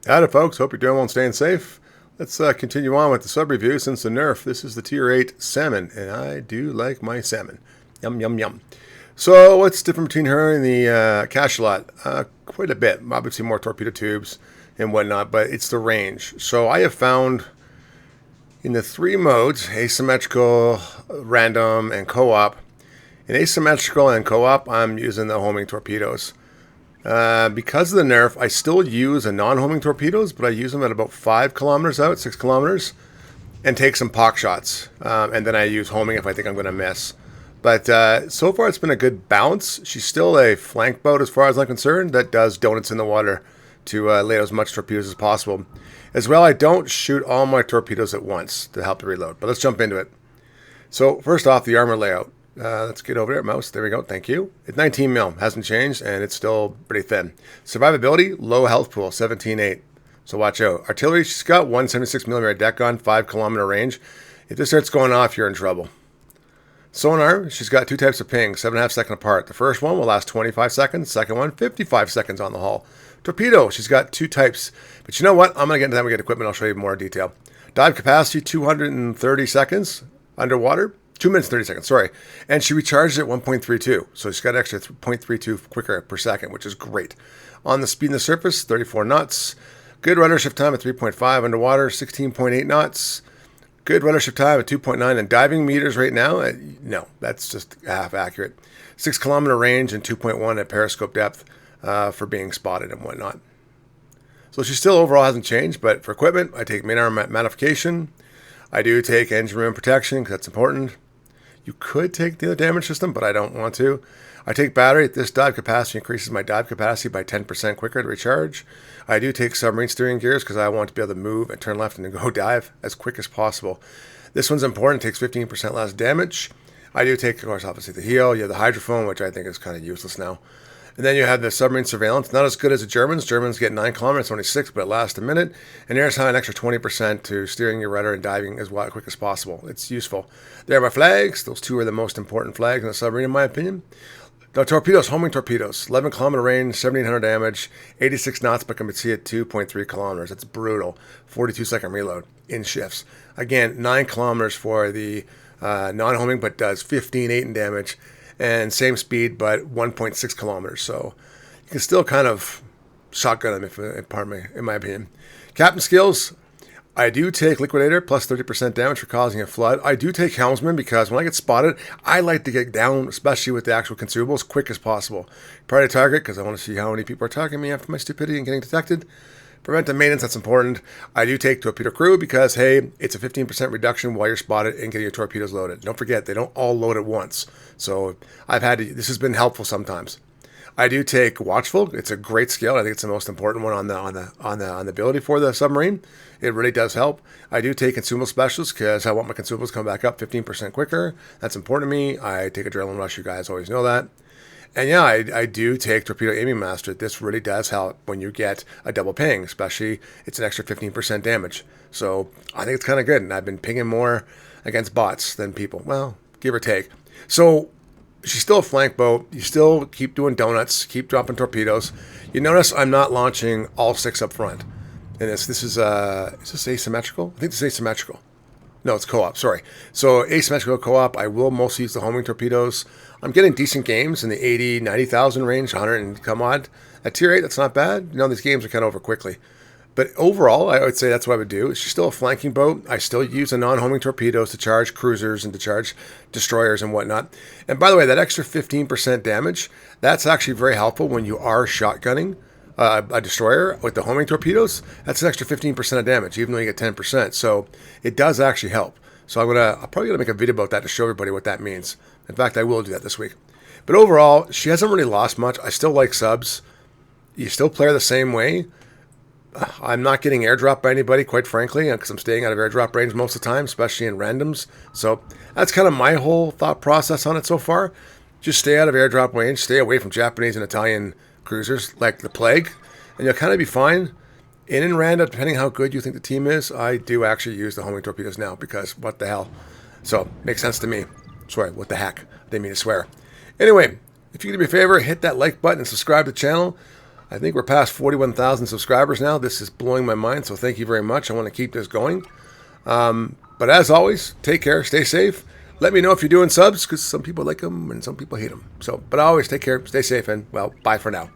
Howdy folks, hope you're doing well and staying safe. Let's continue on with the sub review since the NERF. This is the Tier 8 Salmon, and I do like my salmon. Yum, yum, yum. So what's different between her and the Cachalot? Quite a bit. Obviously more torpedo tubes and whatnot, but it's the range. So I have found in the three modes, asymmetrical, random, and co-op. In asymmetrical and co-op, I'm using the homing torpedoes. Because of the NERF, I still use a non-homing torpedoes, but I use them at about 5 kilometers out, 6 kilometers, and take some pock shots. And then I use homing if I think I'm going to miss. But so far, it's been a good bounce. She's still a flank boat as far as I'm concerned that does donuts in the water to lay out as much torpedoes as possible. As well, I don't shoot all my torpedoes at once to help the reload. But let's jump into it. So first off, the armor layout. Let's get over there, mouse. There we go. Thank you. It's 19 mil. Hasn't changed, and it's still pretty thin. Survivability, low health pool, 17.8. So watch out. Artillery, she's got 176 millimeter deck gun, 5 kilometer range. If this starts going off, you're in trouble. Sonar, she's got 2 types of pings, 7.5 seconds apart. The first one will last 25 seconds. Second one, 55 seconds on the hull. Torpedo, she's got 2 types. But you know what? I'm going to get into that when we get equipment. I'll show you more detail. Dive capacity, 230 seconds underwater. 2 minutes, 30 seconds, sorry. And she recharges at 1.32. So she's got extra 0.32 quicker per second, which is great. On the speed in the surface, 34 knots. Good rudder shift time at 3.5 underwater, 16.8 knots. Good rudder shift time at 2.9. And diving meters right now, no, that's just half accurate. 6 kilometer range and 2.1 at periscope depth for being spotted and whatnot. So she still overall hasn't changed, but for equipment, I take main arm modification. I do take engine room protection because that's important. You could take the other damage system, but I don't want to. I take battery. This dive capacity increases my dive capacity by 10% quicker to recharge. I do take submarine steering gears because I want to be able to move and turn left and go dive as quick as possible. This one's important. It takes 15% less damage. I do take, of course, obviously the heel. You have the hydrophone, which I think is kind of useless now. And then you have the submarine surveillance. Not as good as the Germans. Germans get 9 kilometers, only 6, but it lasts a minute. And there's an extra 20% to steering your rudder and diving as quick as possible. It's useful. There are my flags. Those 2 are the most important flags in a submarine, in my opinion. The torpedoes, homing torpedoes. 11 kilometer range, 1,700 damage, 86 knots, but can be seen at 2.3 kilometers. That's brutal. 42-second reload in shifts. Again, 9 kilometers for the non-homing, but does 15.8 in damage. And same speed, but 1.6 kilometers. So you can still kind of shotgun them, in my opinion. Captain skills, I do take liquidator plus 30% damage for causing a flood. I do take helmsman because when I get spotted, I like to get down, especially with the actual consumables, quick as possible. Priority target because I want to see how many people are targeting me after my stupidity and getting detected. Preventive maintenance, that's important. I do take torpedo crew because, hey, it's a 15% reduction while you're spotted and getting your torpedoes loaded. Don't forget, they don't all load at once. So this has been helpful sometimes. I do take watchful. It's a great skill. I think it's the most important one on the ability for the submarine. It really does help. I do take consumable specialist because I want my consumables to come back up 15% quicker. That's important to me. I take adrenaline rush. You guys always know that. And yeah, I do take Torpedo Aiming Master. This really does help when you get a double ping, especially it's an extra 15% damage. So I think it's kind of good. And I've been pinging more against bots than people. Well, give or take. So she's still a flank boat. You still keep doing donuts, keep dropping torpedoes. You notice I'm not launching all 6 up front. And this is this asymmetrical? I think this is asymmetrical. No, it's co-op, sorry. So asymmetrical co-op, I will mostly use the homing torpedoes. I'm getting decent games in the 80, 90,000 range, 100 and come on. At tier 8, that's not bad. You know, these games are kind of over quickly. But overall, I would say that's what I would do. She's still a flanking boat. I still use the non-homing torpedoes to charge cruisers and to charge destroyers and whatnot. And by the way, that extra 15% damage, that's actually very helpful when you are shotgunning a destroyer with the homing torpedoes. That's an extra 15% of damage, even though you get 10%. So it does actually help. So I'm probably gonna make a video about that to show everybody what that means. In fact, I will do that this week. But overall, she hasn't really lost much. I still like subs. You still play her the same way. I'm not getting airdropped by anybody, quite frankly, because I'm staying out of airdrop range most of the time, especially in randoms. So that's kind of my whole thought process on it so far. Just stay out of airdrop range, stay away from Japanese and Italian cruisers like the plague, and you'll kind of be fine. In and random, depending how good you think the team is, I do actually use the homing torpedoes now because what the hell. So, makes sense to me. Sorry, what the heck. Didn't mean to swear. Anyway, if you could do me a favor, hit that like button and subscribe to the channel. I think we're past 41,000 subscribers now. This is blowing my mind, so thank you very much. I want to keep this going. But as always, take care, stay safe. Let me know if you're doing subs, because some people like them and some people hate them. So, but always take care, stay safe, and, well, bye for now.